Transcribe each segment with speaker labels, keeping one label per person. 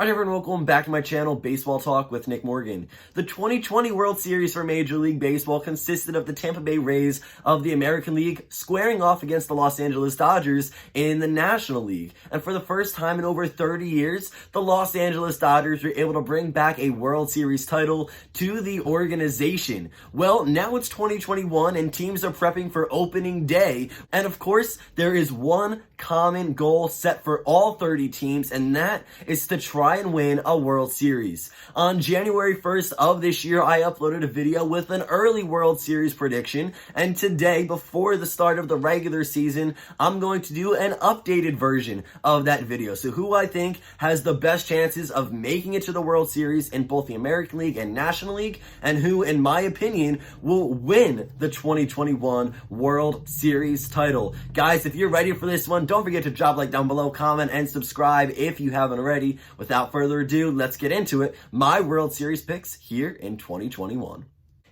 Speaker 1: Alright everyone, welcome back to my channel, Baseball Talk with Nick Morgan. The 2020 World Series for Major League Baseball consisted of the Tampa Bay Rays of the American League squaring off against the Los Angeles Dodgers in the National League. And for the first time in over 30 years, the Los Angeles Dodgers were able to bring back a World Series title to the organization. Well, now it's 2021 and teams are prepping for opening day. And of course, there is one common goal set for all 30 teams, and that is to try and win a World Series. On January 1st of this year, I uploaded a video with an early World Series prediction, and today, before the start of the regular season, I'm going to do an updated version of that video. So who I think has the best chances of making it to the World Series in both the American League and National League, and who, in my opinion, will win the 2021 World Series title. Guys, if you're ready for this one, don't forget to drop a like down below, comment, and subscribe if you haven't already. Without further ado, let's get into it. My World Series picks here in 2021.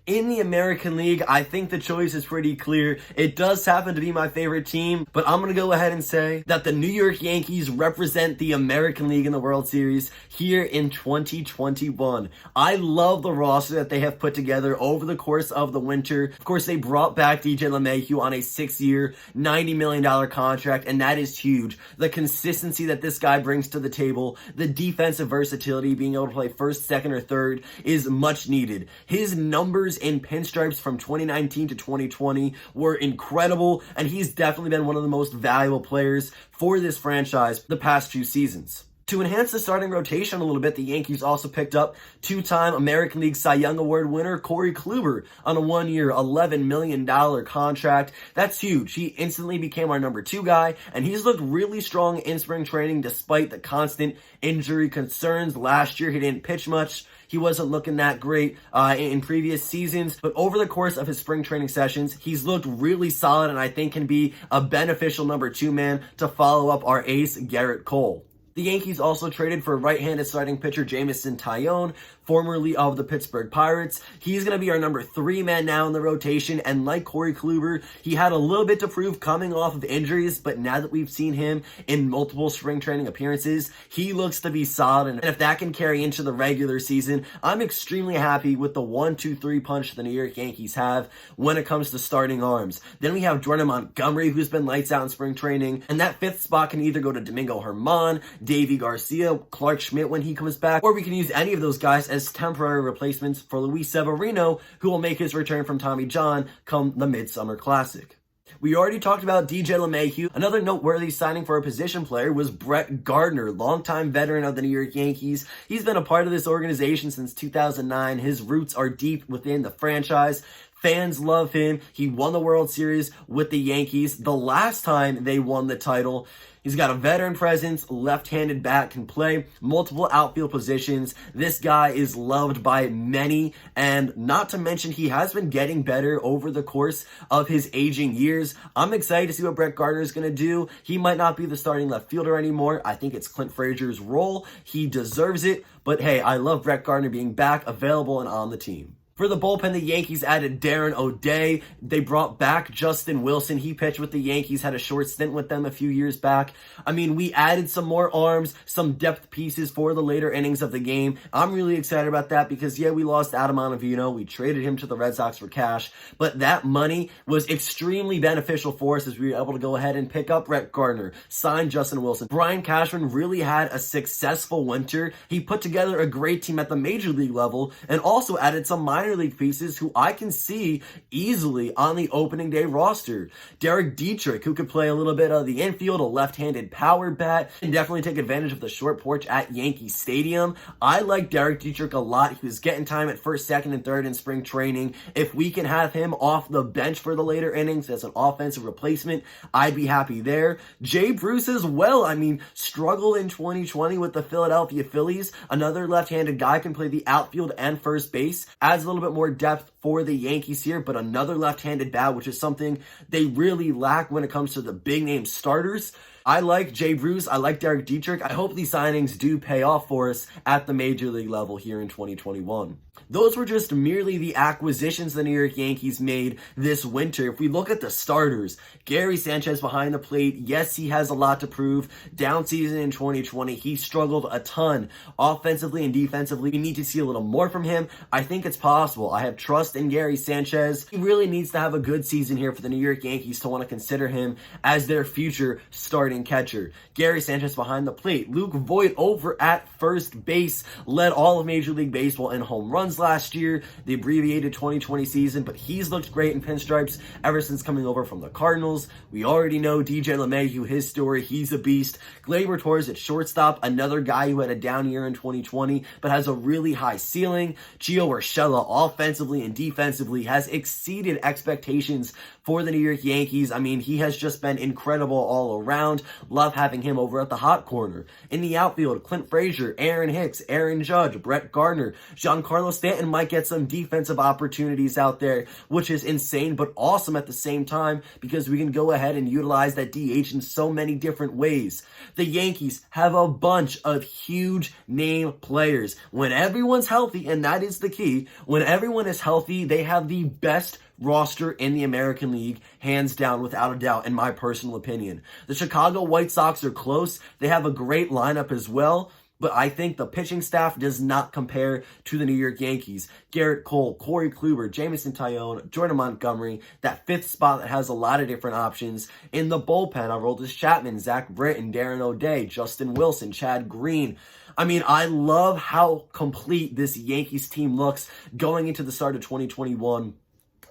Speaker 1: In the American League, I think the choice is pretty clear. It does happen to be my favorite team, but I'm going to go ahead and say that the New York Yankees represent the American League in the World Series here in 2021. I love the roster that they have put together over the course of the winter. Of course, they brought back DJ LeMahieu on a 6-year, $90 million contract, and that is huge. The consistency that this guy brings to the table, the defensive versatility, being able to play first, second, or third is much needed. His numbers in pinstripes from 2019 to 2020 were incredible, and he's definitely been one of the most valuable players for this franchise the past few seasons. To enhance the starting rotation a little bit, the Yankees also picked up two-time American League Cy Young Award winner Corey Kluber on a 1-year, $11 million contract. That's huge. He instantly became our number 2 guy, and he's looked really strong in spring training despite the constant injury concerns. Last year, he didn't pitch much. He wasn't looking that great in previous seasons, but over the course of his spring training sessions, he's looked really solid and I think can be a beneficial number 2 man to follow up our ace, Garrett Cole. The Yankees also traded for right-handed starting pitcher Jameson Taillon, formerly of the Pittsburgh Pirates. He's going to be our number 3 man now in the rotation, and like Corey Kluber, he had a little bit to prove coming off of injuries, but now that we've seen him in multiple spring training appearances, he looks to be solid, and if that can carry into the regular season, I'm extremely happy with the 1-2-3 punch the New York Yankees have when it comes to starting arms. Then we have Jordan Montgomery, who's been lights out in spring training, and that 5th spot can either go to Domingo Germán, Davy Garcia, Clark Schmidt when he comes back, or we can use any of those guys as temporary replacements for Luis Severino, who will make his return from Tommy John come the Midsummer Classic. We already talked about DJ LeMahieu. Another noteworthy signing for a position player was Brett Gardner, longtime veteran of the New York Yankees. He's been a part of this organization since 2009. His roots are deep within the franchise. Fans love him. He won the World Series with the Yankees the last time they won the title. He's got a veteran presence, left-handed bat, can play multiple outfield positions. This guy is loved by many, and not to mention he has been getting better over the course of his aging years. I'm excited to see what Brett Gardner is going to do. He might not be the starting left fielder anymore. I think it's Clint Frazier's role. He deserves it, but hey, I love Brett Gardner being back, available, and on the team. For the bullpen, the Yankees added Darren O'Day. They brought back Justin Wilson. He pitched with the Yankees, had a short stint with them a few years back. I mean, we added some more arms, some depth pieces for the later innings of the game. I'm really excited about that because, yeah, we lost Adam Ottavino. We traded him to the Red Sox for cash, but that money was extremely beneficial for us as we were able to go ahead and pick up Brett Gardner, sign Justin Wilson. Brian Cashman really had a successful winter. He put together a great team at the major league level and also added some minor league pieces who I can see easily on the opening day roster. Derek Dietrich, who could play a little bit of the infield, a left-handed power bat, and definitely take advantage of the short porch at Yankee Stadium. I like Derek Dietrich a lot. He was getting time at first, second, and third in spring training. If we can have him off the bench for the later innings as an offensive replacement, I'd be happy there. Jay Bruce as well. I mean, struggled in 2020 with the Philadelphia Phillies. Another left-handed guy can play the outfield and first base. Adds a little bit more depth for the Yankees here, but another left-handed bat, which is something they really lack when it comes to the big-name starters. I like Jay Bruce. I like Derek Dietrich. I hope these signings do pay off for us at the major league level here in 2021. those were just merely the acquisitions the New York Yankees made this winter. If we look at the starters, Gary Sanchez behind the plate, yes, he has a lot to prove. Down season in 2020, he struggled a ton offensively and defensively. We need to see a little more from him. I think it's possible. I have trust in Gary Sanchez. He really needs to have a good season here for the New York Yankees to want to consider him as their future starting catcher. Gary Sanchez behind the plate. Luke Voit over at first base led all of Major League Baseball in home runs last year, the abbreviated 2020 season, but he's looked great in pinstripes ever since coming over from the Cardinals. We already know DJ LeMahieu, his story, he's a beast. Gleyber Torres at shortstop, another guy who had a down year in 2020, but has a really high ceiling. Gio Urshela, offensively and defensively, has exceeded expectations for the New York Yankees. I mean, he has just been incredible all around. Love having him over at the hot corner. In the outfield, Clint Frazier, Aaron Hicks, Aaron Judge, Brett Gardner, Giancarlo Stanton might get some defensive opportunities out there, which is insane but awesome at the same time because we can go ahead and utilize that DH in so many different ways. The Yankees have a bunch of huge name players. When everyone's healthy, and that is the key, when everyone is healthy, they have the best roster in the American League, hands down, without a doubt, in my personal opinion. The Chicago White Sox are close. They have a great lineup as well, but I think the pitching staff does not compare to the New York Yankees. Garrett Cole, Corey Kluber, Jamison Tyone, Jordan Montgomery, that fifth spot that has a lot of different options. In the bullpen, Aroldis Chapman, Zach Britton, Darren O'Day, Justin Wilson, Chad Green. I mean, I love how complete this Yankees team looks going into the start of 2021.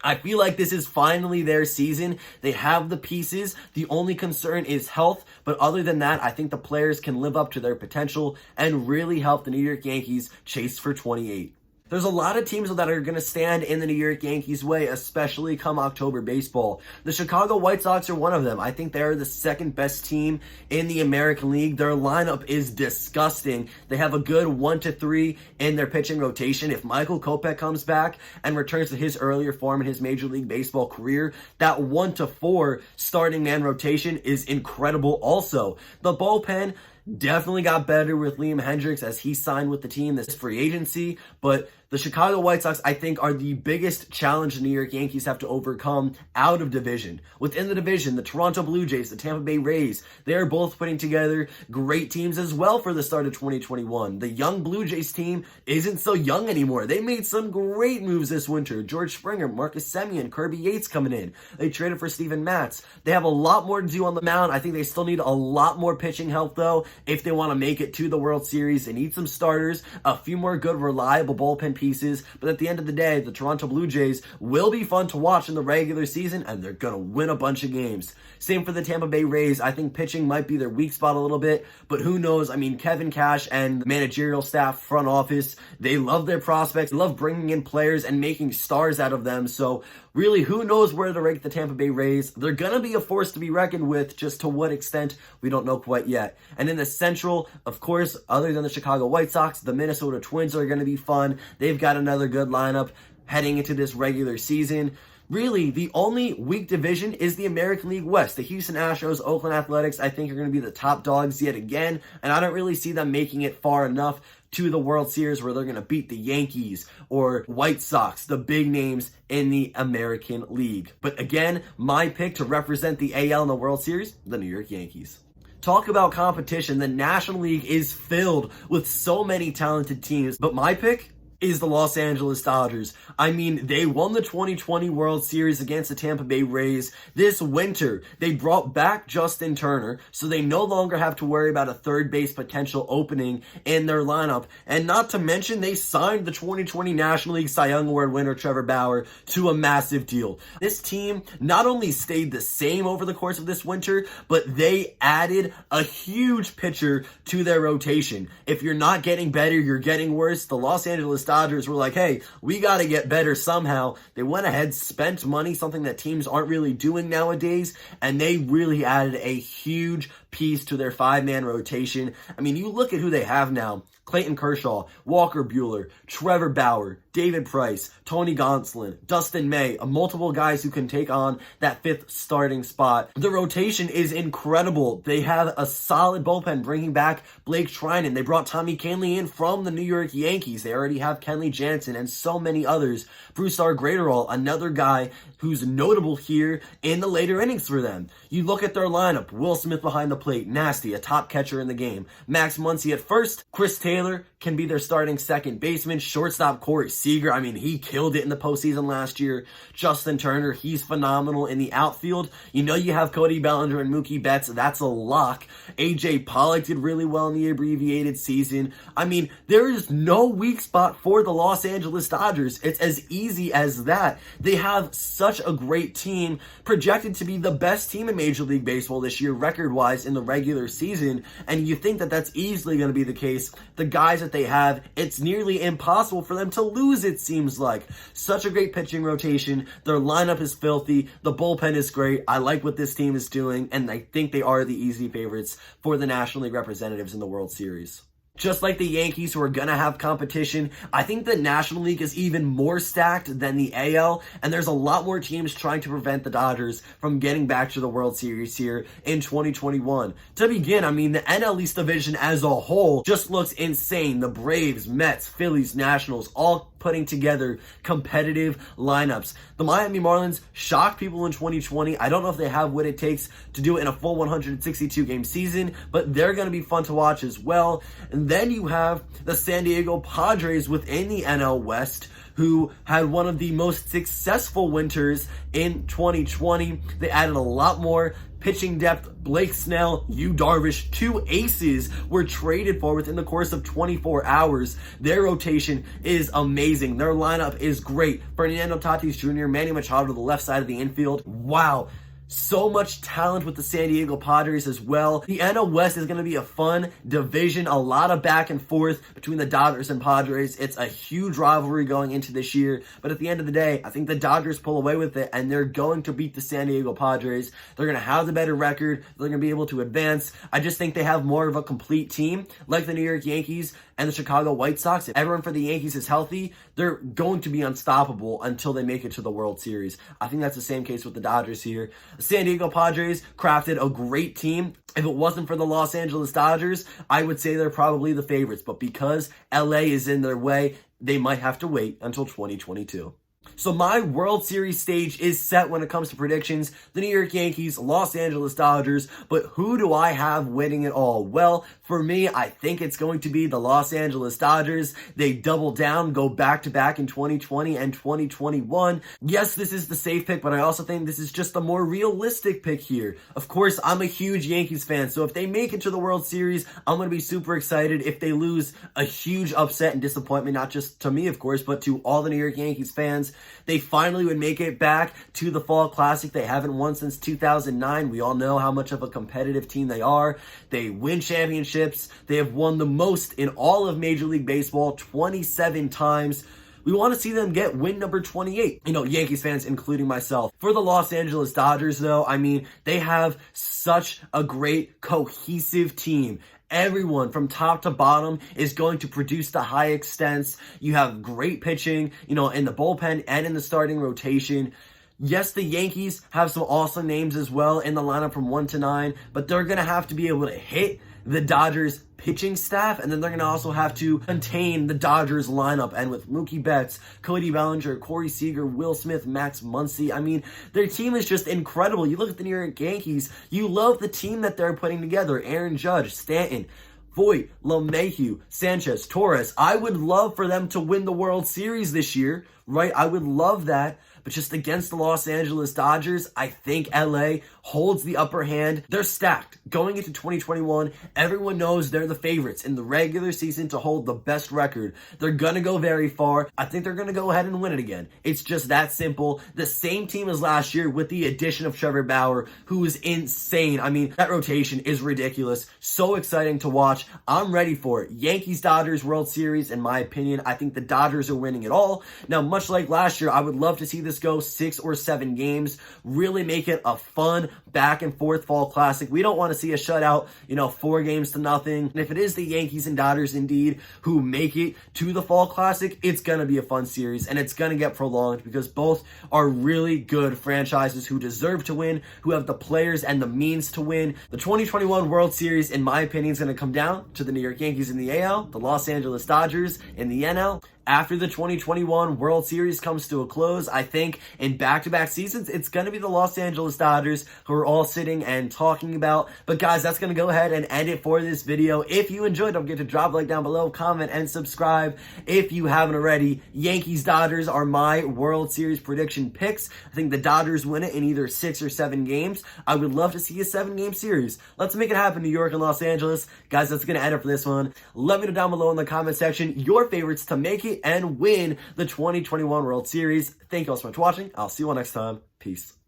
Speaker 1: I feel like this is finally their season. They have the pieces. The only concern is health. But other than that, I think the players can live up to their potential and really help the New York Yankees chase for 28. There's a lot of teams that are going to stand in the New York Yankees' way, especially come October baseball. The Chicago White Sox are one of them. I think they're the second best team in the American League. Their lineup is disgusting. They have a good 1-3 in their pitching rotation. If Michael Kopech comes back and returns to his earlier form in his Major League Baseball career, that 1-4 starting man rotation is incredible also. The bullpen definitely got better with Liam Hendricks as he signed with the team this free agency, but the Chicago White Sox, I think, are the biggest challenge the New York Yankees have to overcome out of division. Within the division, the Toronto Blue Jays, the Tampa Bay Rays, they're both putting together great teams as well for the start of 2021. The young Blue Jays team isn't so young anymore. They made some great moves this winter. George Springer, Marcus Semien, Kirby Yates coming in. They traded for Steven Matz. They have a lot more to do on the mound. I think they still need a lot more pitching help, though, if they want to make it to the World Series. They need some starters, a few more good, reliable bullpen pieces, but at the end of the day, the Toronto Blue Jays will be fun to watch in the regular season, and they're going to win a bunch of games. Same for the Tampa Bay Rays. I think pitching might be their weak spot a little bit, but who knows? I mean, Kevin Cash and the managerial staff, front office, they love their prospects, they love bringing in players and making stars out of them, so really, who knows where to rank the Tampa Bay Rays? They're going to be a force to be reckoned with, just to what extent, we don't know quite yet. And in the Central, of course, other than the Chicago White Sox, the Minnesota Twins are going to be fun. They've got another good lineup heading into this regular season. Really, the only weak division is the American League West. The Houston Astros, Oakland Athletics, I think are going to be the top dogs yet again, and I don't really see them making it far enough to the World Series where they're going to beat the Yankees or White Sox, the big names in the American League. But again, my pick to represent the AL in the World Series, the New York Yankees. Talk about competition. The National League is filled with so many talented teams, but my pick is the Los Angeles Dodgers. I mean, they won the 2020 World Series against the Tampa Bay Rays. This winter, they brought back Justin Turner, so they no longer have to worry about a third base potential opening in their lineup. And not to mention, they signed the 2020 National League Cy Young Award winner Trevor Bauer to a massive deal. This team not only stayed the same over the course of this winter, but they added a huge pitcher to their rotation. If you're not getting better, you're getting worse. The Los Angeles Dodgers were like, hey, we got to get better somehow. They went ahead, spent money, something that teams aren't really doing nowadays, and they really added a huge piece to their 5-man rotation. I mean, you look at who they have now. Clayton Kershaw, Walker Buehler, Trevor Bauer, David Price, Tony Gonsolin, Dustin May, multiple guys who can take on that 5th starting spot. The rotation is incredible. They have a solid bullpen, bringing back Blake Trinan. They brought Tommy Kahnle in from the New York Yankees. They already have Kenley Jansen and so many others. Brusar Graterol, another guy who's notable here in the later innings for them. You look at their lineup: Will Smith behind the plate, nasty, a top catcher in the game. Max Muncy at first. Chris Taylor can be their starting second baseman. Shortstop Corey Seager, I mean, he killed it in the postseason last year. Justin Turner, he's phenomenal in the outfield. You know you have Cody Bellinger and Mookie Betts. That's a lock. AJ Pollock did really well in the abbreviated season. I mean, there is no weak spot for the Los Angeles Dodgers. It's as easy as that. They have such a great team, projected to be the best team in Major League Baseball this year, record-wise, in the regular season. And you think that that's easily going to be the case. The guys that they have, it's nearly impossible for them to lose, it seems like. Such a great pitching rotation. Their lineup is filthy. The bullpen is great. I like what this team is doing, and I think they are the easy favorites for the National League representatives in the World Series. Just like the Yankees, who are going to have competition, I think the National League is even more stacked than the AL, and there's a lot more teams trying to prevent the Dodgers from getting back to the World Series here in 2021. To begin, I mean, the NL East division as a whole just looks insane. The Braves, Mets, Phillies, Nationals, all putting together competitive lineups. The Miami Marlins shocked people in 2020. I don't know if they have what it takes to do it in a full 162-game season, but they're going to be fun to watch as well. And then you have the San Diego Padres within the NL West, who had one of the most successful winters in 2020. They added a lot more pitching depth. Blake Snell, Yu Darvish, 2 aces were traded for within the course of 24 hours. Their rotation is amazing. Their lineup is great. Fernando Tatis Jr., Manny Machado to the left side of the infield. Wow. So much talent with the San Diego Padres as well. The NL West is going to be a fun division. A lot of back and forth between the Dodgers and Padres. It's a huge rivalry going into this year. But at the end of the day, I think the Dodgers pull away with it, and they're going to beat the San Diego Padres. They're going to have the better record. They're going to be able to advance. I just think they have more of a complete team, like the New York Yankees and the Chicago White Sox. If everyone for the Yankees is healthy, they're going to be unstoppable until they make it to the World Series. I think that's the same case with the Dodgers here. The San Diego Padres crafted a great team. If it wasn't for the Los Angeles Dodgers, I would say they're probably the favorites. But because LA is in their way, they might have to wait until 2022. So my World Series stage is set when it comes to predictions. The New York Yankees, Los Angeles Dodgers, but who do I have winning it all? Well, for me, I think it's going to be the Los Angeles Dodgers. They double down, go back-to-back in 2020 and 2021. Yes, this is the safe pick, but I also think this is just a more realistic pick here. Of course, I'm a huge Yankees fan, so if they make it to the World Series, I'm going to be super excited. If they lose, a huge upset and disappointment, not just to me, of course, but to all the New York Yankees fans. They finally would make it back to the Fall Classic. They haven't won since 2009. We all know how much of a competitive team they are. They win championships. They have won the most in all of Major League Baseball, 27 times. We want to see them get win number 28. You know, Yankees fans, including myself. For the Los Angeles Dodgers, though, I mean, they have such a great, cohesive team. Everyone from top to bottom is going to produce to high extents. You have great pitching, you know, in the bullpen and in the starting rotation. Yes, the Yankees have some awesome names as well in the lineup from 1 to 9, but they're going to have to be able to hit the Dodgers pitching staff, and then they're going to also have to contain the Dodgers lineup. And with Mookie Betts, Cody Bellinger, Corey Seager, Will Smith, Max Muncy, I mean, their team is just incredible. You look at the New York Yankees, you love the team that they're putting together. Aaron Judge, Stanton, Voit, LeMahieu, Sanchez, Torres. I would love for them to win the World Series this year, right? I would love that. But just against the Los Angeles Dodgers, I think LA holds the upper hand. They're stacked. Going into 2021, everyone knows they're the favorites in the regular season to hold the best record. They're going to go very far. I think they're going to go ahead and win it again. It's just that simple. The same team as last year with the addition of Trevor Bauer, who is insane. I mean, that rotation is ridiculous. So exciting to watch. I'm ready for it. Yankees-Dodgers World Series, in my opinion. I think the Dodgers are winning it all. Now, much like last year, I would love to see this go 6 or 7 games. Really make it a fun, back and forth fall classic. We don't want to see a shutout, 4-0. And if it is the Yankees and Dodgers indeed who make it to the fall classic, it's going to be a fun series and it's going to get prolonged because both are really good franchises who deserve to win, who have the players and the means to win. The 2021 World Series, in my opinion, is going to come down to the New York Yankees in the AL, the Los Angeles Dodgers in the NL. After the 2021 World Series comes to a close, I think in back-to-back seasons, it's going to be the Los Angeles Dodgers who are all sitting and talking about. But guys, that's going to go ahead and end it for this video. If you enjoyed, don't forget to drop a like down below, comment, and subscribe. If you haven't already, Yankees-Dodgers are my World Series prediction picks. I think the Dodgers win it in either 6 or 7 games. I would love to see a 7-game series. Let's make it happen, New York and Los Angeles. Guys, that's going to end it for this one. Let me know down below in the comment section your favorites to make it and win the 2021 World Series. Thank you all so much for watching. I'll see you all next time. Peace.